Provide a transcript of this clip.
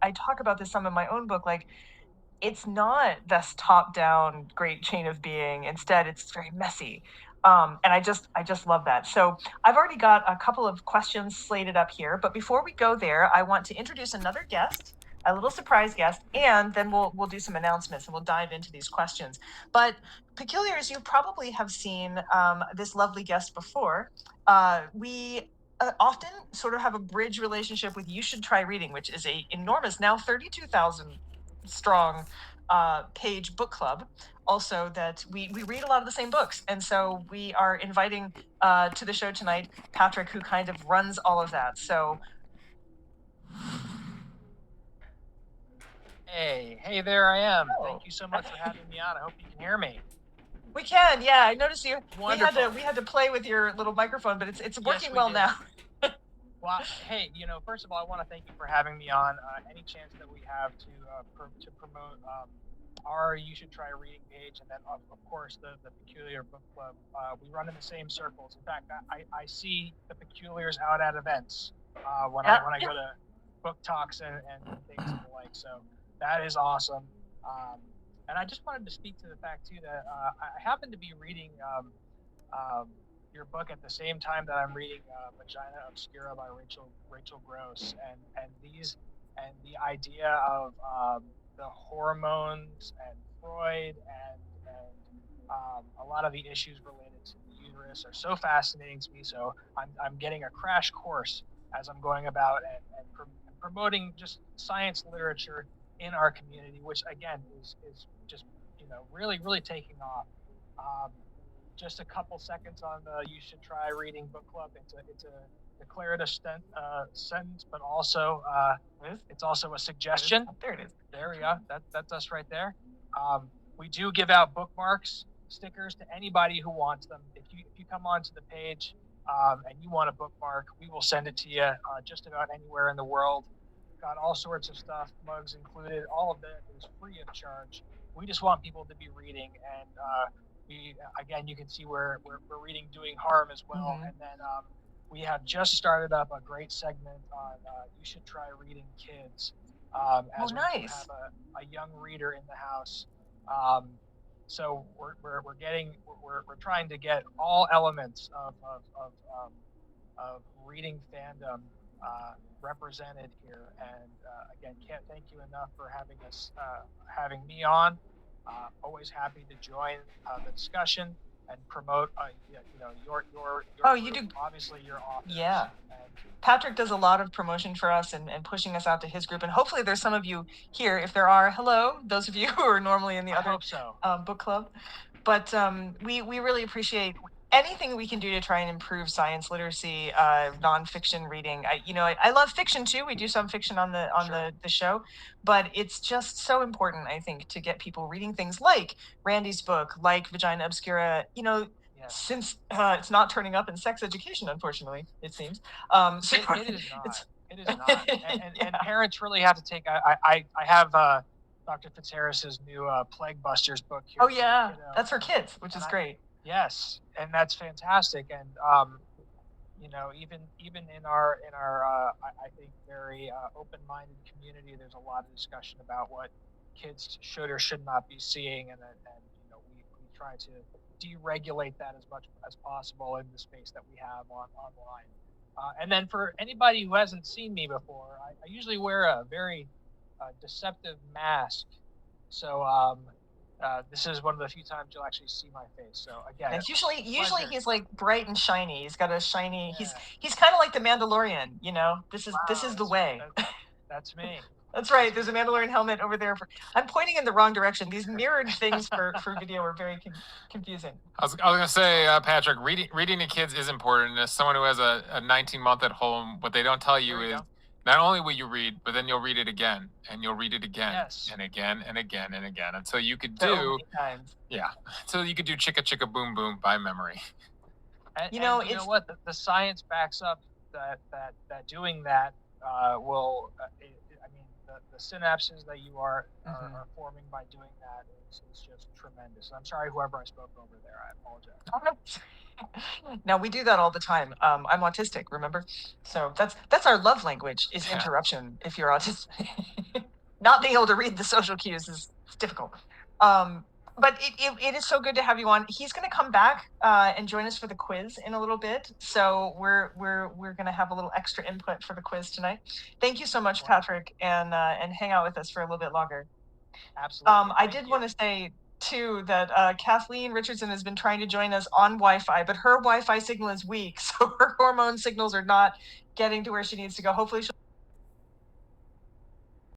I talk about this some in my own book, like, it's not this top-down great chain of being. Instead, it's very messy. And I just love that. So I've already got a couple of questions slated up here, but before we go there, I want to introduce another guest, a little surprise guest, and then we'll do some announcements and we'll dive into these questions. But peculiars, you probably have seen this lovely guest before. We often sort of have a bridge relationship with You Should Try Reading, which is a enormous, now 32,000 strong page book club. Also, that we read a lot of the same books, and so we are inviting to the show tonight Patrick, who kind of runs all of that. So Hey there I am. oh, Thank you so much for having me on. I hope you can hear me. we can, yeah. I noticed you. Wonderful. We had to play with your little microphone, but it's Yes, working we well did. now. Well, hey, first of all, I want to thank you for having me on. Any chance that we have to promote our You Should Try Reading page, and then of course the Peculiar Book Club. We run in the same circles. In fact, I see the Peculiars out at events Yeah, when I go to book talks and things of the like. So that is awesome. Um, and I just wanted to speak to the fact too that I happen to be reading um, your book at the same time that I'm reading Vagina Obscura by Rachel Gross, and the idea of the hormones and Freud and a lot of the issues related to the uterus are so fascinating to me. So I'm getting a crash course as I'm going about and promoting just science literature in our community, which again is just really taking off. Um, just a couple seconds on the You Should Try Reading book club. It's a declarative sentence, but also it is. it's also a There it is. suggestion. Oh, there it is. There we go. That's us right there. We do give out bookmarks, stickers to anybody who wants them. If you come onto the page and you want a bookmark, we will send it to you just about anywhere in the world. Got all sorts of stuff, mugs included. All of that is free of charge. We just want people to be reading, and we again, you can see we're reading Doing Harm as well, Hmm. and then we have just started up a great segment on You Should Try Reading Kids, Oh, as we do have nice. a young reader in the house. Um, so we're getting we're trying to get all elements of reading fandom represented here. And again, can't thank you enough for having me on. Always happy to join the discussion and promote your Oh, you group, do. obviously your authors, Yeah. and Patrick does a lot of promotion for us and pushing us out to his group. And hopefully, there's some of you here. If there are, hello, those of you who are normally in the I other hope so. book club. But we really appreciate anything we can do to try and improve science literacy, nonfiction reading. I love fiction too. We do some fiction on Sure. the show, but it's just so important, I think, to get people reading things like Randy's book, like Vagina Obscura. Yes. Since it's not turning up in sex education, unfortunately, it seems. So It is not. it's It is not. And yeah. parents really have to take. I have Dr. Fitzharris's new Plague Busters book Oh here for the yeah, kiddo, that's for kids, which and is I great. yes, and that's fantastic. And even in our I think very open-minded community, there's a lot of discussion about what kids should or should not be seeing, and we try to deregulate that as much as possible in the space that we have online. And then for anybody who hasn't seen me before, I usually wear a very deceptive mask. So this is one of the few times you'll actually see my face. So again, And usually pleasure. he's like bright and shiny. He's got a shiny. Yeah. He's kind of like the Mandalorian. This Wow. is the way. That's me. That's right. That's There's a me. Mandalorian helmet over there. I'm pointing in the wrong direction. These mirrored things for video are very confusing. I was gonna say, Patrick, reading to kids is important. As someone who has a 19-month at home, what they don't tell you There we is go. not only will you read, but then you'll read it again, and you'll read it again, Yes. and again, and again, and again, until you could So do, many times. yeah, until you could do chicka chicka boom boom by memory. And you know It's what? The science backs up that doing that will. I mean, the synapses that you are, Mhm. are forming by doing that is just tremendous. I'm sorry, whoever I spoke over there. I apologize. Oh, no. Now we do that all the time. I'm autistic, remember? So that's our love language is Yeah. interruption if you're autistic. Not being able to read the social cues is difficult. But it is so good to have you on. He's going to come back and join us for the quiz in a little bit. So we're going to have a little extra input for the quiz tonight. Thank you so much, Wonderful. Patrick, and hang out with us for a little bit longer. Absolutely. I Thank did you. want to say too that Kathleen Richardson has been trying to join us on Wi-Fi, but her Wi-Fi signal is weak, so her hormone signals are not getting to where she needs to go. Hopefully she'll